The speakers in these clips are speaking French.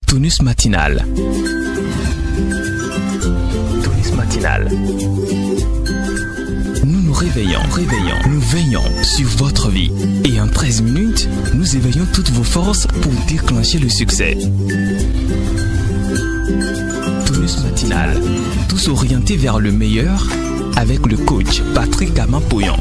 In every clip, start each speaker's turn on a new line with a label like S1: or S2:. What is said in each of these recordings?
S1: Tonus matinal. Tonus matinal. Nous nous réveillons, nous veillons sur votre vie. Et en 13 minutes, nous éveillons toutes vos forces pour déclencher le succès. Tonus matinal. Tous orientés vers le meilleur avec le coach Patrick Amapoyon.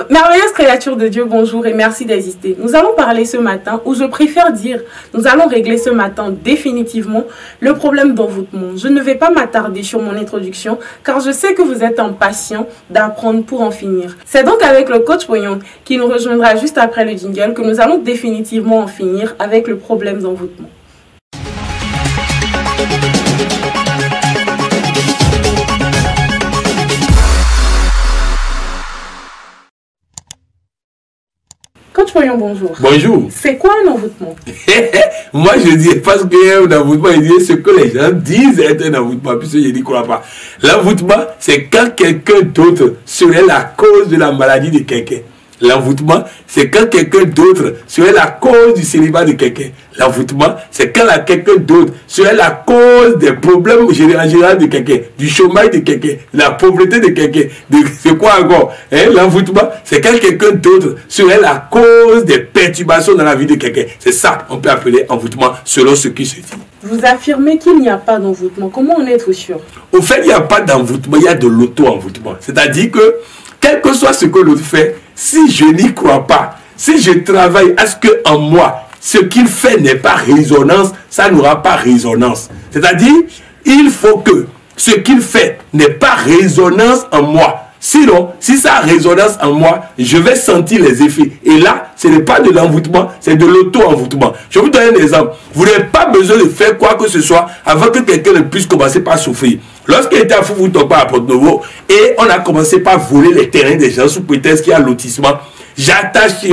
S2: Merveilleuse créature de Dieu, bonjour et merci d'exister. Nous allons parler ce matin, ou je préfère dire, nous allons régler ce matin définitivement le problème d'envoûtement. Je ne vais pas m'attarder sur mon introduction, car je sais que vous êtes impatients d'apprendre pour en finir. C'est donc avec le coach Poyon, qui nous rejoindra juste après le jingle, que nous allons définitivement en finir avec le problème d'envoûtement. Coach Poyon, bonjour.
S3: Bonjour.
S2: C'est quoi un envoûtement?
S3: Moi, je dis, parce qu'il y a un envoûtement, je dis ce que les gens disent être un envoûtement, puisque je n'y crois pas. L'envoûtement, c'est quand quelqu'un d'autre serait la cause de la maladie de quelqu'un. L'envoûtement, c'est quand quelqu'un d'autre serait la cause du célibat de quelqu'un. L'envoûtement, c'est quand quelqu'un d'autre serait la cause des problèmes généraux de quelqu'un, du chômage de quelqu'un, de la pauvreté de quelqu'un. C'est quoi encore? L'envoûtement, c'est quand quelqu'un d'autre serait la cause des perturbations dans la vie de quelqu'un. C'est ça qu'on peut appeler envoûtement selon ce qui se dit.
S2: Vous affirmez qu'il n'y a pas d'envoûtement. Comment en êtes-vous sûr?
S3: Au fait, il n'y a pas d'envoûtement, il y a de l'auto-envoûtement. C'est-à-dire que, quel que soit ce que l'autre fait, si je n'y crois pas, si je travaille à ce que en moi, ce qu'il fait n'est pas résonance, ça n'aura pas résonance. C'est-à-dire, il faut que ce qu'il fait n'ait pas résonance en moi. Sinon, si ça a résonance en moi, je vais sentir les effets. Et là, ce n'est pas de l'envoûtement, c'est de l'auto-envoûtement. Je vous donne un exemple. Vous n'avez pas besoin de faire quoi que ce soit avant que quelqu'un ne puisse commencer par souffrir. Lorsqu'il était à Foufoutokpa à Porto-Novo, et on a commencé par voler les terrains des gens sous prétexte qu'il y a lotissement, je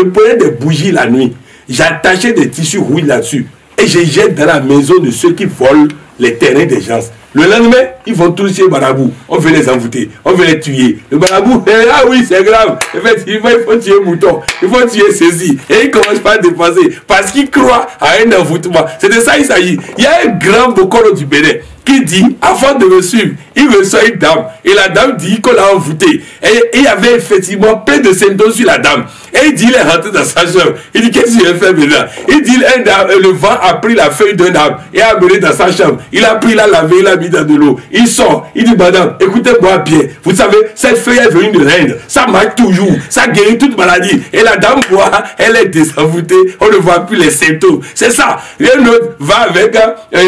S3: prenais des bougies la nuit, j'attachais des tissus rouges là-dessus, et je jette dans la maison de ceux qui volent les terrains des gens. Le lendemain, ils vont tous chez Marabout. On veut les envoûter, on veut les tuer. Le Marabout, ah oui, c'est grave. Effectivement, il faut tuer mouton, il faut tuer ceci. Et ils commencent pas à dépenser parce qu'ils croient à un envoûtement. C'est de ça qu'il s'agit. Il y a un grand bokoro du Bénin qui dit, avant de me suivre, il reçoit une dame. Et la dame dit qu'on l'a envoûtée. Et il y avait effectivement plein de symptômes sur la dame. Et il dit, il est rentré dans sa chambre. Il dit, qu'est-ce qu'il a fait maintenant? Il dit, le vent a pris la feuille d'un arbre et a amené dans sa chambre. Il a pris la lavé, il a mis dans de l'eau. Il sort. Il dit, madame, écoutez-moi bien. Vous savez, cette feuille est venue de l'Inde. Ça marche toujours. Ça guérit toute maladie. Et la dame voit, elle est désenvoûtée. On ne voit plus les symptômes. C'est ça. Et un autre va avec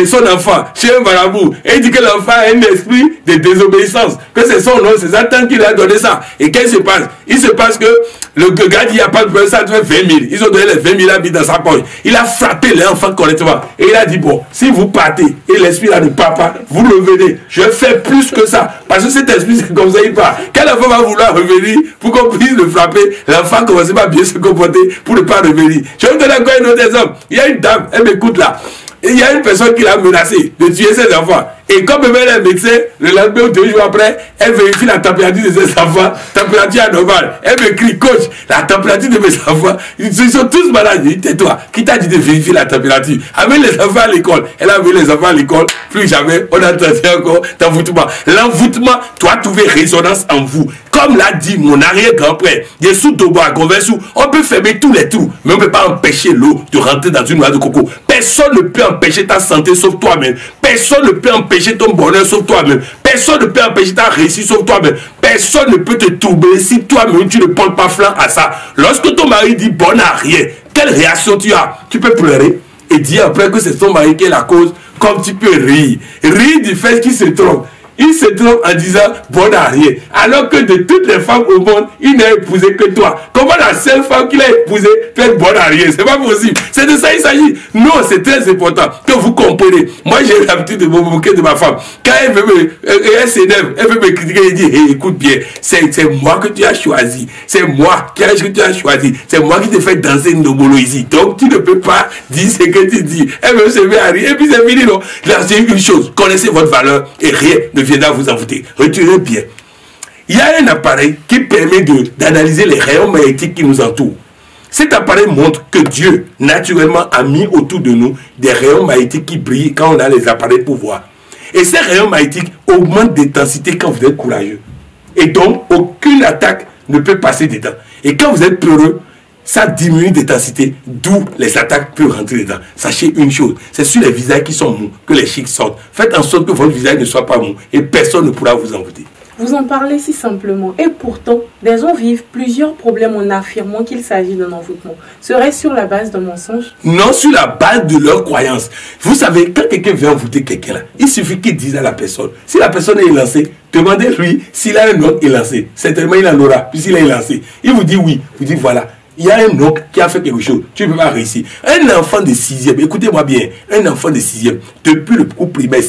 S3: son enfant chez un marabout. Et il dit que l'enfant a un esprit de désobéissance. Que c'est son nom, c'est Satan qui lui a donné ça. Et qu'est-ce qui se passe? Il se passe que le gars dit, il n'y a pas de problème, ça doit 20 000. Ils ont donné les 20 000 habits dans sa poche. Il a frappé l'enfant correctement. Et il a dit, bon, si vous partez, et l'esprit là de papa, vous revenez. Je fais plus que ça. Parce que cet esprit, c'est comme ça, il part. Quel enfant va vouloir revenir pour qu'on puisse le frapper? L'enfant commence pas à bien se comporter pour ne pas revenir. Je vais vous donner encore un autre exemple. Il y a une dame, elle m'écoute là. Et il y a une personne qui l'a menacé de tuer ses enfants. Et comme elle est médecin, le lendemain ou 2 jours après, elle vérifie la température de ses enfants, température anormale. Elle me crie, coach, la température de mes enfants, ils sont tous malades. Je dis, tais-toi, qui t'a dit de vérifier la température? Amène les enfants à l'école. Elle a amené les enfants à l'école, plus jamais, on a tenté encore d'envoûtement. L'envoûtement doit trouver résonance en vous. Comme l'a dit mon arrière-grand-père, Yessou Tobo à Conversu, on peut fermer tous les trous, mais on ne peut pas empêcher l'eau de rentrer dans une noix de coco. Personne ne peut empêcher ta santé sauf toi-même. Personne ne peut empêcher ton bonheur sauf toi-même. Personne ne peut empêcher ta réussite sauf toi-même. Personne ne peut te troubler si toi-même tu ne portes pas flanc à ça. Lorsque ton mari dit bon à rien, quelle réaction tu as? Tu peux pleurer et dire après que c'est ton mari qui est la cause, comme tu peux rire. Rire du fait qu'il se trompe. Il se trompe en disant bon à rien. Alors que de toutes les femmes au monde, il n'a épousé que toi. Comment la seule femme qu'il a épousée peut être bonne à rien? C'est pas possible. C'est de ça il s'agit. Non, c'est très important que vous compreniez. Moi, j'ai l'habitude de me moquer de ma femme. Quand elle s'énerve, elle veut me critiquer, elle dit hey, écoute bien, c'est moi que tu as choisi. C'est moi que tu as choisi. C'est moi qui te fais danser une nomologie. Donc, tu ne peux pas dire ce que tu dis. Elle veut se mettre à rire. Et puis, c'est fini, non? Là, c'est une chose. Connaissez votre valeur et rien ne viendra vous envoûter. Retirez bien. Il y a un appareil qui permet d'analyser les rayons magnétiques qui nous entourent. Cet appareil montre que Dieu, naturellement, a mis autour de nous des rayons magnétiques qui brillent quand on a les appareils pour voir. Et ces rayons magnétiques augmentent d'intensité quand vous êtes courageux. Et donc, aucune attaque ne peut passer dedans. Et quand vous êtes peureux, ça diminue d'intensité, d'où les attaques peuvent rentrer dedans. Sachez une chose, c'est sur les visages qui sont mous que les chics sortent. Faites en sorte que votre visage ne soit pas mou et personne ne pourra vous envoûter.
S2: Vous en parlez si simplement, et pourtant, des gens vivent plusieurs problèmes en affirmant qu'il s'agit d'un envoûtement. Serait-ce sur la base d'un mensonge? Non,
S3: sur la base de leur croyance. Vous savez, quand quelqu'un veut envoûter quelqu'un là, il suffit qu'il dise à la personne, si la personne est lancée, demandez-lui s'il a un autre élancé. Certainement, il en aura, puisqu'il est lancé. Il vous dit oui, vous dites voilà. Il y a un oncle qui a fait quelque chose, tu ne peux pas réussir. Un enfant de 6e, écoutez-moi bien, un enfant de 6e, depuis le cours primaire,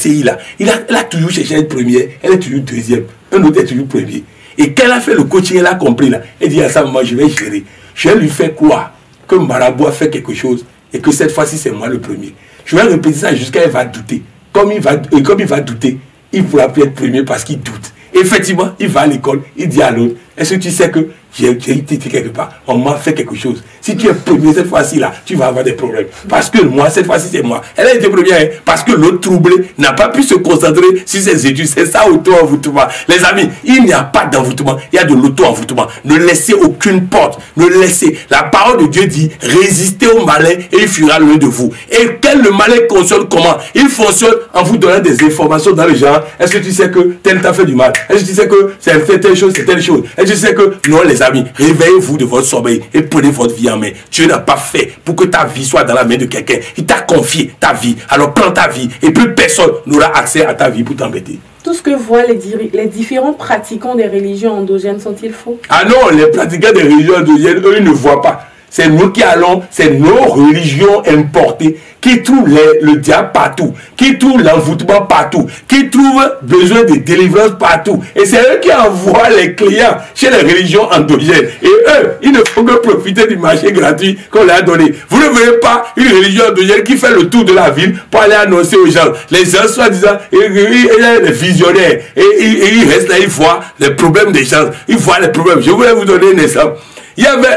S3: elle a toujours cherché à être première, elle est toujours 2e, un autre est toujours premier. Et quand elle a fait le coaching, elle a compris là, elle dit à ça, moi je vais gérer. Je vais lui faire croire que Marabout a fait quelque chose et que cette fois-ci c'est moi le premier. Je vais répéter ça jusqu'à elle va douter. Comme il va douter, il ne pourra plus être premier parce qu'il doute. Effectivement, il va à l'école, il dit à l'autre, est-ce que tu sais que j'ai été quelque part, on m'a fait quelque chose. Si tu es premier cette fois-ci là, tu vas avoir des problèmes. Parce que moi, cette fois-ci c'est moi. Elle a été première, hein, parce que l'autre troublé n'a pas pu se concentrer sur ses études. C'est ça auto-envoûtement. Les amis, il n'y a pas d'envoûtement, il y a de l'auto-envoûtement. Ne laissez aucune porte, ne laissez. La parole de Dieu dit, résistez au malin et il fuira loin de vous. Et quel le malin fonctionne comment? Il fonctionne en vous donnant des informations dans le genre, est-ce que tu sais que tel t'a fait du mal? Est-ce que tu sais que c'est fait telle chose, c'est telle chose? Est-ce que tu sais que non les amis, réveillez-vous de votre sommeil et prenez votre vie en main. Dieu n'a pas fait pour que ta vie soit dans la main de quelqu'un. Il t'a confié ta vie. Alors prends ta vie et plus personne n'aura accès à ta vie pour t'embêter.
S2: Tout ce que voient les différents pratiquants des religions endogènes sont-ils faux?
S3: Ah non, les pratiquants des religions endogènes, eux, ils ne voient pas. C'est nous qui allons, c'est nos religions importées qui trouvent le diable partout, qui trouvent l'envoûtement partout, qui trouvent besoin de délivrance partout. Et c'est eux qui envoient les clients chez les religions endogènes. Et eux, ils ne font que profiter du marché gratuit qu'on leur a donné. Vous ne verrez pas une religion endogène qui fait le tour de la ville pour aller annoncer aux gens. Les gens, soi-disant, il y a des visionnaires. Et ils restent là, ils voient les problèmes des gens. Ils voient les problèmes. Je voulais vous donner un exemple. Il y avait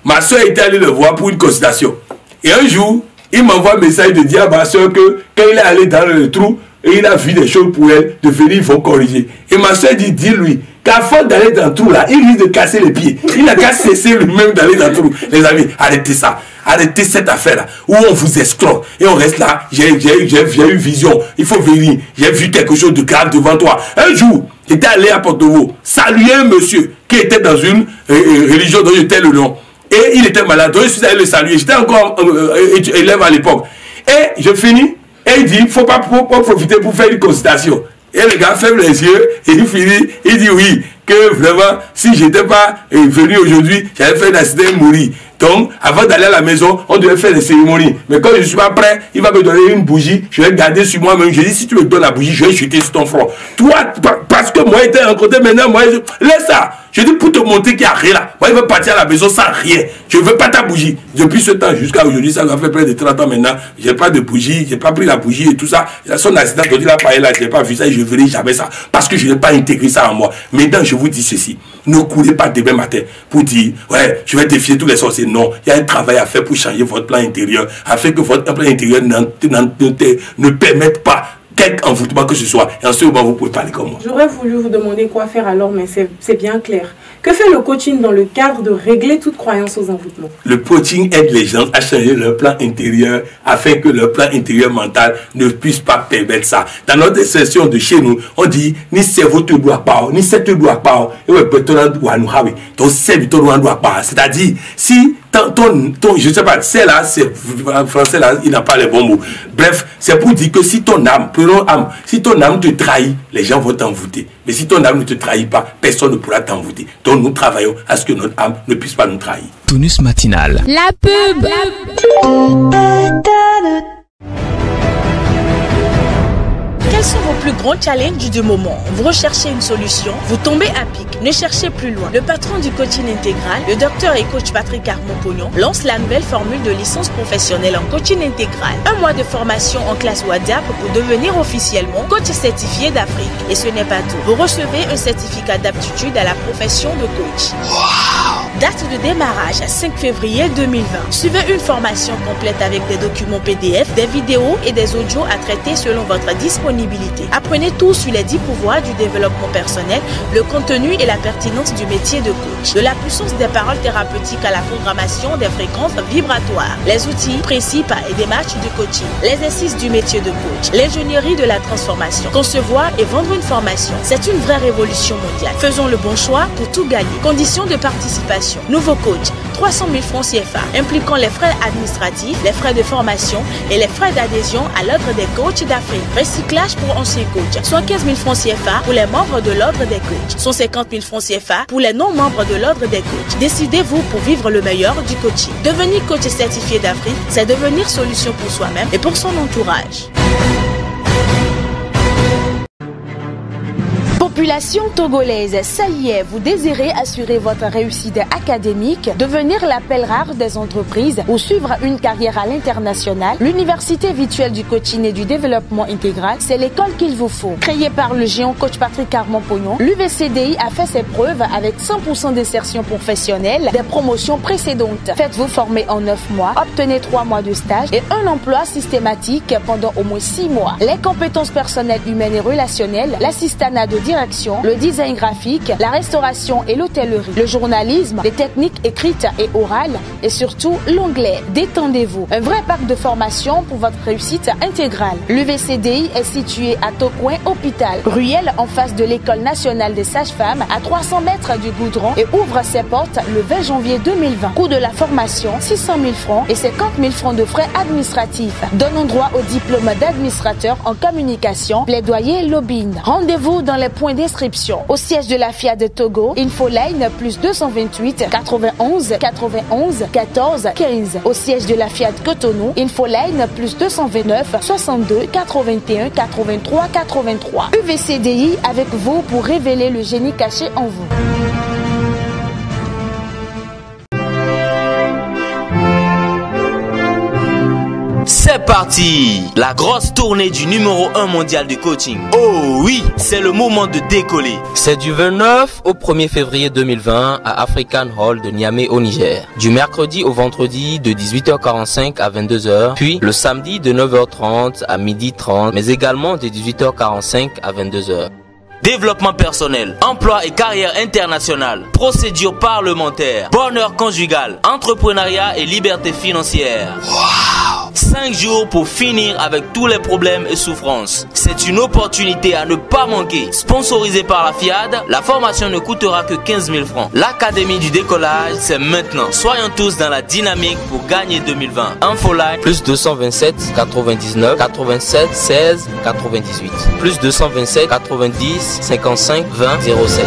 S3: ma soeur était allée le voir pour une consultation. Et un jour, il m'envoie un message de dire à ma soeur que quand il est allé dans le trou et il a vu des choses pour elle, de venir, il faut corriger. Et ma soeur dit, dis-lui qu'à force d'aller dans le trou là, il risque de casser les pieds. Il n'a qu'à cesser lui-même d'aller dans le trou. Les amis, arrêtez ça. Arrêtez cette affaire-là où on vous escroque et on reste là. J'ai eu vision. Il faut venir. J'ai vu quelque chose de grave devant toi. Un jour, j'étais allé à Porto-Vaux saluer un monsieur qui était dans une religion dont je tais le nom. Et il était malade, donc je suis allé le saluer. J'étais encore élève à l'époque. Et je finis, et il dit, il ne faut pas profiter pour faire une consultation. Et le gars ferme les yeux, et il finit, il dit oui, que vraiment, si je n'étais pas venu aujourd'hui, j'allais faire un accident et mourir. Donc, avant d'aller à la maison, on devait faire des cérémonies. Mais quand je ne suis pas prêt, il va me donner une bougie, je vais garder sur moi-même. Je dis, si tu me donnes la bougie, je vais jeter sur ton front. Toi, parce que moi, j'étais rencontré maintenant, moi, laisse ça. Je dis, pour te montrer qu'il n'y a rien là. Moi, il veut partir à la maison sans rien. Je ne veux pas ta bougie. Depuis ce temps jusqu'à aujourd'hui, ça va faire près de 30 ans maintenant. Je n'ai pas de bougie, je n'ai pas pris la bougie et tout ça. Son accident, quand il a parlé là, je n'ai pas vu ça et je ne verrai jamais ça. Parce que je n'ai pas intégré ça en moi. Maintenant, je vous dis ceci. Ne courez pas demain matin pour dire, ouais, je vais défier tous les sorciers. Non, il y a un travail à faire pour changer votre plan intérieur, afin que votre plan intérieur ne permette pas quelque envoûtement que ce soit. Et en ce moment, vous pouvez parler comme moi.
S2: J'aurais voulu vous demander quoi faire alors, mais c'est bien clair. Que fait le coaching dans le cadre de régler toute croyance aux envoûtements? Le coaching aide les gens à changer leur plan intérieur afin que leur plan intérieur mental ne puisse pas permettre ça. Dans notre session de chez nous, on dit ni cerveau te doit pas, ni cette te doit pas. Et ouais, donc c'est doit pas. C'est-à-dire, si je ne sais pas, c'est là, c'est français là, il n'a pas les bons mots. Bref, c'est pour dire que si ton âme, prenons âme, si ton âme te trahit, les gens vont t'envoûter. Mais si ton âme ne te trahit pas, personne ne pourra t'envoûter. Donc nous travaillons à ce que notre âme ne puisse pas nous trahir.
S1: Tonus matinal.
S4: La pub. Quels sont vos plus grands challenges du moment? Vous recherchez une solution? Vous tombez à pic? Ne cherchez plus loin. Le patron du coaching intégral, le docteur et coach Patrick Armand-Pognon, lance la nouvelle formule de licence professionnelle en coaching intégral. 1 mois de formation en classe WhatsApp pour devenir officiellement coach certifié d'Afrique. Et ce n'est pas tout. Vous recevez un certificat d'aptitude à la profession de coach. Date de démarrage à 5 février 2020. Suivez une formation complète avec des documents PDF, des vidéos et des audios à traiter selon votre disponibilité. Apprenez tout sur les 10 pouvoirs du développement personnel, le contenu et la pertinence du métier de coach. De la puissance des paroles thérapeutiques à la programmation des fréquences vibratoires. Les outils, principes et démarches du coaching. L'exercice du métier de coach. L'ingénierie de la transformation. Concevoir et vendre une formation. C'est une vraie révolution mondiale. Faisons le bon choix pour tout gagner. Conditions de participation. Nouveau coach, 300 000 francs CFA, impliquant les frais administratifs, les frais de formation et les frais d'adhésion à l'ordre des coachs d'Afrique. Recyclage pour anciens coachs, 115 000 francs CFA pour les membres de l'ordre des coachs, 150 000 francs CFA pour les non-membres de l'ordre des coachs. Décidez-vous pour vivre le meilleur du coaching. Devenir coach certifié d'Afrique, c'est devenir solution pour soi-même et pour son entourage. Population togolaise, ça y est, vous désirez assurer votre réussite académique, devenir l'appel rare des entreprises ou suivre une carrière à l'international? L'Université virtuelle du coaching et du développement intégral, c'est l'école qu'il vous faut. Créée par le géant coach Patrick Armand-Pognon, l'UVCDI a fait ses preuves avec 100% d'insertion professionnelle des promotions précédentes. Faites-vous former en 9 mois, obtenez 3 mois de stage et un emploi systématique pendant au moins 6 mois. Les compétences personnelles, humaines et relationnelles, l'assistanat de direction, le design graphique, la restauration et l'hôtellerie, le journalisme, les techniques écrites et orales et surtout l'anglais. Détendez-vous. Un vrai parc de formation pour votre réussite intégrale. L'UVCDI est situé à Tocoin Hôpital, Ruelle en face de l'École nationale des sages-femmes à 300 mètres du goudron et ouvre ses portes le 20 janvier 2020. Coût de la formation 600 000 francs et 50 000 francs de frais administratifs. Donnons droit au diplôme d'administrateur en communication, plaidoyer, lobbying. Rendez-vous dans les points d'inscription. Au siège de la FIA de Togo, Infoline plus 228 91 91 14 15. Au siège de la FIA de Cotonou, Infoline plus 229 62 81 83 83. UVCDI avec vous pour révéler le génie caché en vous.
S5: C'est parti! La grosse tournée du numéro 1 mondial du coaching. Oh oui, c'est le moment de décoller.
S6: C'est du 29 au 1er février 2020 à African Hall de Niamey au Niger. Du mercredi au vendredi de 18h45 à 22h, puis le samedi de 9h30 à 12h30, mais également de 18h45 à 22h.
S5: Développement personnel, emploi et carrière internationale, procédure parlementaire, bonheur conjugal, entrepreneuriat et liberté financière. Wow! 5 jours pour finir avec tous les problèmes et souffrances. C'est une opportunité à ne pas manquer. Sponsorisé par la FIAD, la formation ne coûtera que 15 000 francs. L'Académie du décollage, c'est maintenant. Soyons tous dans la dynamique pour gagner 2020. Infoline
S6: plus 227 99 87 16 98 plus 227 90 55 20 07.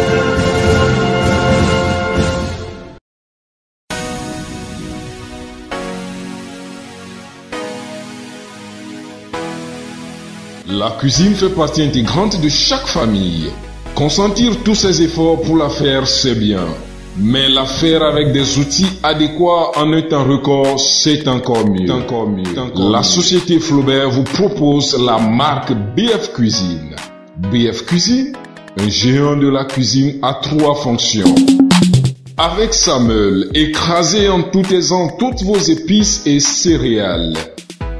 S7: La cuisine fait partie intégrante de chaque famille. Consentir tous ses efforts pour la faire, c'est bien. Mais la faire avec des outils adéquats en un temps record, c'est encore mieux. La société Flaubert vous propose la marque BF Cuisine. BF Cuisine, un géant de la cuisine à 3 fonctions. Avec sa meule, écrasez en tout aisant toutes vos épices et céréales.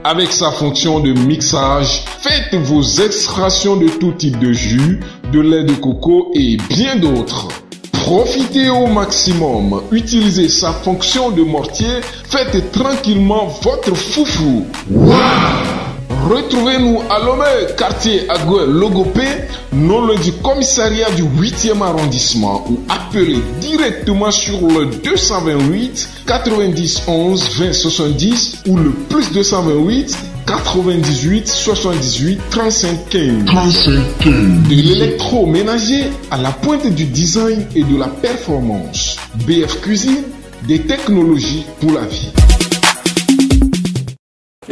S7: Avec sa fonction de mixage, faites vos extractions de tout type de jus, de lait de coco et bien d'autres. Profitez au maximum, utilisez sa fonction de mortier, faites tranquillement votre foufou. Wow! Retrouvez-nous à Lomé, quartier Agoué Logopé, non loin du commissariat du 8e arrondissement ou appelez directement sur le 228 90 11 20 70 ou le plus 228 98 78 35 15. De l'électroménager à la pointe du design et de la performance. BF Cuisine, des technologies pour la vie.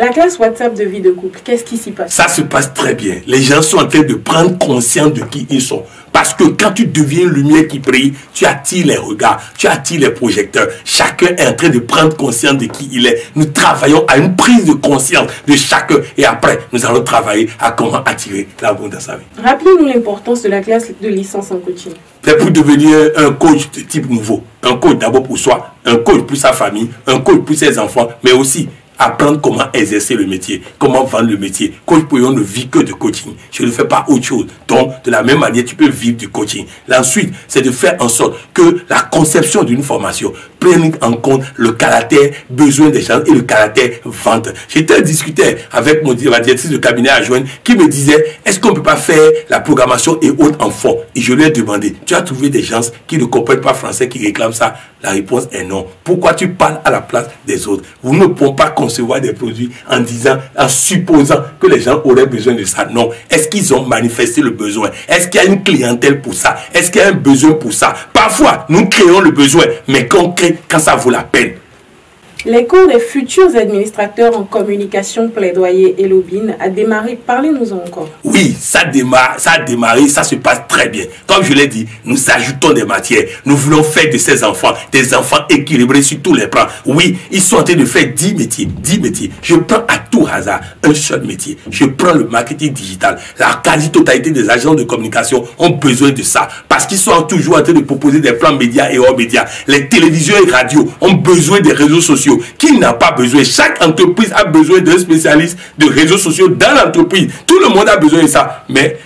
S2: La classe WhatsApp de vie de couple, qu'est-ce qui s'y passe?
S3: Ça se passe très bien. Les gens sont en train de prendre conscience de qui ils sont. Parce que quand tu deviens une lumière qui brille, tu attires les regards, tu attires les projecteurs. Chacun est en train de prendre conscience de qui il est. Nous travaillons à une prise de conscience de chacun. Et après, nous allons travailler à comment attirer l'amour dans sa vie.
S2: Rappelez-nous l'importance de la classe de licence en coaching.
S3: C'est pour devenir un coach de type nouveau. Un coach d'abord pour soi, un coach pour sa famille, un coach pour ses enfants, mais aussi apprendre comment exercer le métier, comment vendre le métier. Coach Pouillon ne vit que de coaching. Je ne fais pas autre chose. Donc, de la même manière, tu peux vivre du coaching. Ensuite, c'est de faire en sorte que la conception d'une formation prenne en compte le caractère besoin des gens et le caractère vente. J'étais discuté avec ma directrice de cabinet adjointe qui me disait, est-ce qu'on ne peut pas faire la programmation et autres en fond? Et je lui ai demandé, tu as trouvé des gens qui ne comprennent pas français, qui réclament ça? La réponse est non. Pourquoi tu parles à la place des autres? Vous ne pouvez pas concevoir des produits en disant, en supposant que les gens auraient besoin de ça. Non. Est-ce qu'ils ont manifesté le besoin? Est-ce qu'il y a une clientèle pour ça? Est-ce qu'il y a un besoin pour ça? Parfois, nous créons le besoin, mais qu'on crée quand ça vaut la peine.
S2: Les cours des futurs administrateurs en communication, plaidoyer et lobbying a démarré. Parlez-nous-en encore.
S3: Oui, ça a démarré, ça se passe très bien. Comme je l'ai dit, nous ajoutons des matières. Nous voulons faire de ces enfants des enfants équilibrés sur tous les plans. Oui, ils sont en train de faire 10 métiers. 10 métiers. Je prends à tout hasard un seul métier. Je prends le marketing digital. La quasi-totalité des agents de communication ont besoin de ça. Parce qu'ils sont toujours en train de proposer des plans médias et hors médias. Les télévisions et radios ont besoin des réseaux sociaux. Qui n'a pas besoin? Chaque entreprise a besoin d'un spécialiste de réseaux sociaux dans l'entreprise. Tout le monde a besoin de ça. Mais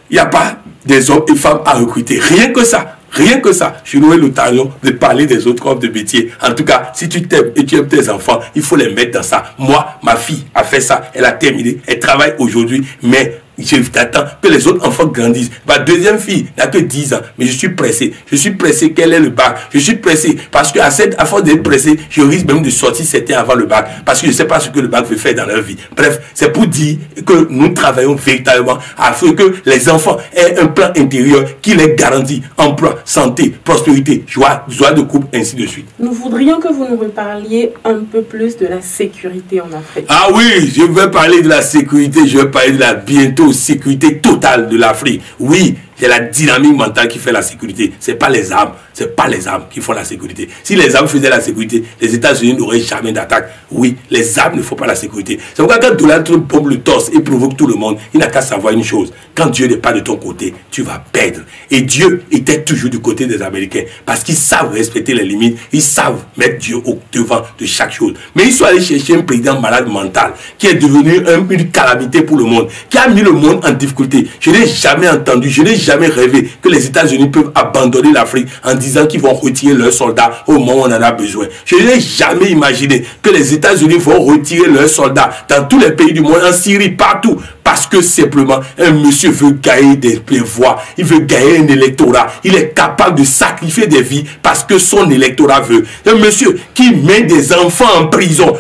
S3: il n'y a pas des hommes et femmes à recruter. Rien que ça. Rien que ça. Je n'aurai l'occasion de parler des autres offres de métier. En tout cas, si tu t'aimes et tu aimes tes enfants, il faut les mettre dans ça. Moi, ma fille a fait ça. Elle a terminé. Elle travaille aujourd'hui. Mais j'attends que les autres enfants grandissent. Ma deuxième fille n'a que 10 ans, mais je suis pressé. Je suis pressé qu'elle ait le bac. Je suis pressé parce que à force d'être pressé, je risque même de sortir certains avant le bac. Parce que je ne sais pas ce que le bac veut faire dans leur vie. Bref, c'est pour dire que nous travaillons véritablement afin que les enfants aient un plan intérieur qui les garantit emploi, santé, prospérité, joie de couple, ainsi de suite.
S2: Nous voudrions que vous nous reparliez un peu plus de la sécurité en Afrique.
S3: Ah oui, je vais parler de la sécurité, je vais parler de la bientôt sécurité totale de l'Afrique. Oui, c'est la dynamique mentale qui fait la sécurité. C'est pas les armes. C'est pas les armes qui font la sécurité. Si les armes faisaient la sécurité, les États-Unis n'auraient jamais d'attaque. Oui, les armes ne font pas la sécurité. C'est pourquoi quand Donald Trump bombe le torse et provoque tout le monde, il n'a qu'à savoir une chose. Quand Dieu n'est pas de ton côté, tu vas perdre. Et Dieu était toujours du côté des Américains. Parce qu'ils savent respecter les limites. Ils savent mettre Dieu au devant de chaque chose. Mais ils sont allés chercher un président malade mental qui est devenu une calamité pour le monde. Qui a mis le monde en difficulté. Je n'ai jamais entendu, je n'ai jamais rêvé que les États-Unis peuvent abandonner l'Afrique en disant qu'ils vont retirer leurs soldats au moment où on en a besoin. Je n'ai jamais imaginé que les États-Unis vont retirer leurs soldats dans tous les pays du monde, en Syrie, partout. Parce que simplement, un monsieur veut gagner des voix, il veut gagner un électorat. Il est capable de sacrifier des vies parce que son électorat veut. Un monsieur qui met des enfants en prison,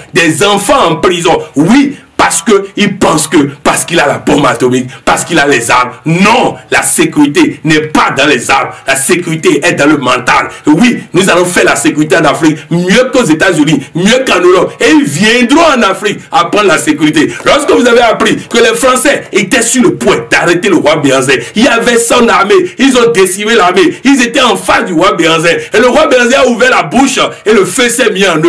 S3: oui, parce qu'il pense que, parce qu'il a la bombe atomique, parce qu'il a les armes. Non, la sécurité n'est pas dans les armes. La sécurité est dans le mental. Oui, nous allons faire la sécurité en Afrique mieux qu'aux États-Unis, mieux qu'en Europe. Et ils viendront en Afrique apprendre la sécurité. Lorsque vous avez appris que les Français étaient sur le point d'arrêter le roi Béhanzin, il y avait son armée, ils ont décimé l'armée, ils étaient en face du roi Béhanzin. Et le roi Béhanzin a ouvert la bouche et le feu s'est mis entre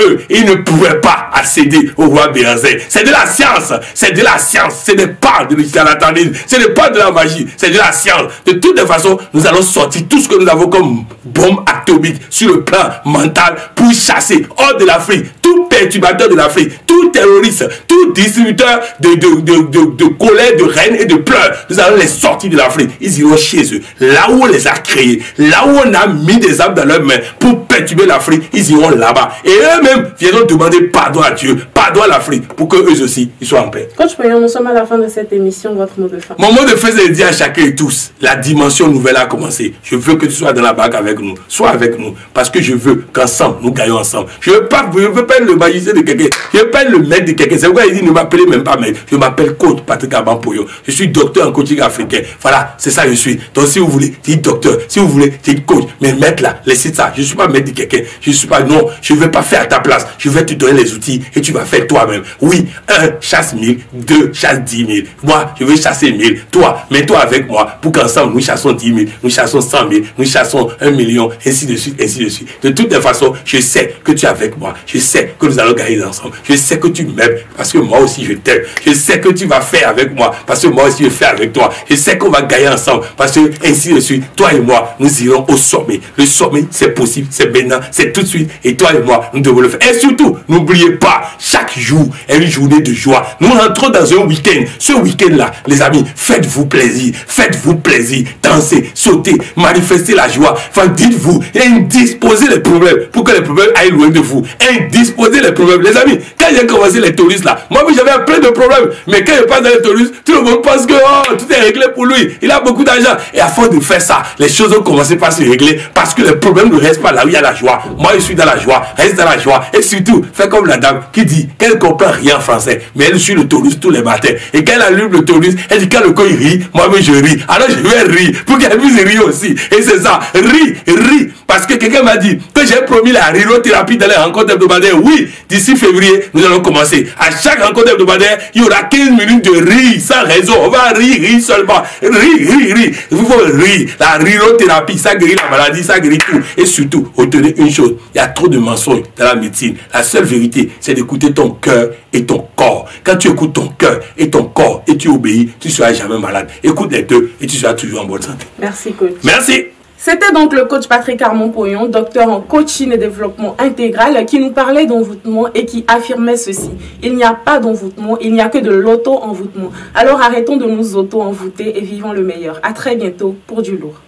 S3: eux. Ils ne pouvaient pas accéder au roi Béhanzin. C'est de la science, c'est de la science, ce n'est pas de charlatanisme, ce n'est pas de la magie, c'est de la science. De toutes les façons, nous allons sortir tout ce que nous avons comme bombe atomique sur le plan mental pour chasser hors de l'Afrique tout perturbateur de l'Afrique, tout terroriste, tout distributeur de colère, de haine et de pleurs. Nous allons les sortir de l'Afrique. Ils iront chez eux, là où on les a créés, là où on a mis des armes dans leurs mains pour perturber l'Afrique. Ils iront là-bas et eux-mêmes viendront demander pardon à Dieu, pardon à l'Afrique, pour que eux aussi ils soient en paix.
S2: Coach Pouillon, nous sommes à la fin de cette émission. Votre mot de fin? Mon
S3: mot de fin, c'est de dire à chacun et tous, la dimension nouvelle a commencé. Je veux que tu sois dans la barque avec nous, sois avec nous, parce que je veux qu'ensemble nous gagnons ensemble. Je veux pas être le magicien de quelqu'un. Je ne veux pas être le maître de quelqu'un. C'est pourquoi il dit ne m'appelez même pas maître. Je m'appelle coach Patrick Abampoyo. Je suis docteur en coaching africain. Voilà, c'est ça que je suis. Donc si vous voulez, dites docteur. Si vous voulez, dites coach. Mais maître là, laissez ça. Je ne suis pas maître de quelqu'un. Je ne suis pas, non, je ne vais pas faire à ta place. Je vais te donner les outils et tu vas faire toi-même. Oui, 1, chasse 1000. 2, chasse 10 000. Moi, je vais chasser 1000. Toi, mets-toi avec moi pour qu'ensemble nous chassons 10 000. Nous chassons 100 000. Nous chassons 1 million. Ainsi de suite, ainsi de suite. De toutes les façons, je sais que tu es avec moi. Je sais que nous allons gagner ensemble. Je sais que tu m'aimes parce que moi aussi je t'aime. Je sais que tu vas faire avec moi parce que moi aussi je fais avec toi. Je sais qu'on va gagner ensemble parce que ainsi de suite, toi et moi, nous irons au sommet. Le sommet, c'est possible, c'est maintenant, c'est tout de suite. Et toi et moi, nous devons le faire. Et surtout, n'oubliez pas, chaque jour est une journée de joie. Nous rentrons dans un week-end. Ce week-end-là, les amis, faites-vous plaisir. Faites-vous plaisir. Dansez, sautez, manifestez la joie. Enfin, dites-vous, indisposez les problèmes pour que les problèmes aillent loin de vous. Indisposez les problèmes. Les amis, quand j'ai commencé les touristes là, moi j'avais plein de problèmes. Mais quand je passe dans les touristes, tout le monde pense que oh, tout est réglé pour lui. Il a beaucoup d'argent. Et à force de faire ça, les choses ont commencé par se régler parce que les problèmes ne restent pas là où il y a la joie. Moi, je suis dans la joie. Reste dans la joie. Et surtout, fais comme la dame qui dit qu'elle ne comprend rien en français. Mais elle suit le tourisme tous les matins. Et quand elle allume le tourisme, elle dit quand le coin rit, moi-même je ris. Alors je vais rire pour qu'elle puisse rire aussi. Et c'est ça. Ris. Parce que quelqu'un m'a dit que j'ai promis la rirothérapie dans les rencontres hebdomadaires. Oui, d'ici février, nous allons commencer. À chaque rencontre hebdomadaire, il y aura 15 minutes de rire sans raison. On va rire seulement. Rire. Il faut rire. La rirothérapie, ça guérit la maladie, ça guérit tout. Et surtout, retenez une chose. Il y a trop de mensonges dans la médecine. La seule vérité, c'est d'écouter ton cœur et ton corps. Quand tu écoutes ton cœur et ton corps et tu obéis, tu ne seras jamais malade. Écoute les deux et tu seras toujours en bonne santé.
S2: Merci, coach.
S3: Merci.
S2: C'était donc le coach Patrick Armand-Poyon, docteur en coaching et développement intégral, qui nous parlait d'envoûtement et qui affirmait ceci. Il n'y a pas d'envoûtement, il n'y a que de l'auto-envoûtement. Alors arrêtons de nous auto-envoûter et vivons le meilleur. À très bientôt pour du lourd.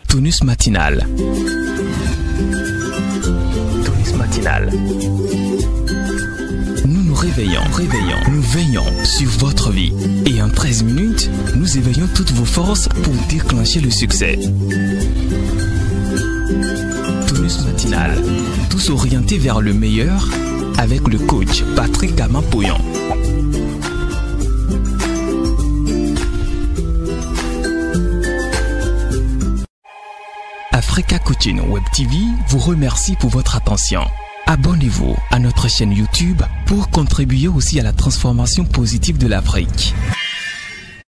S1: Tonus matinal. Tonus matinal. Nous nous réveillons, nous veillons sur votre vie. Et en 13 minutes, nous éveillons toutes vos forces pour déclencher le succès. Tonus matinal. Tous orientés vers le meilleur avec le coach Patrick Abampoyo. Africa Coaching Web TV vous remercie pour votre attention. Abonnez-vous à notre chaîne YouTube pour contribuer aussi à la transformation positive de l'Afrique.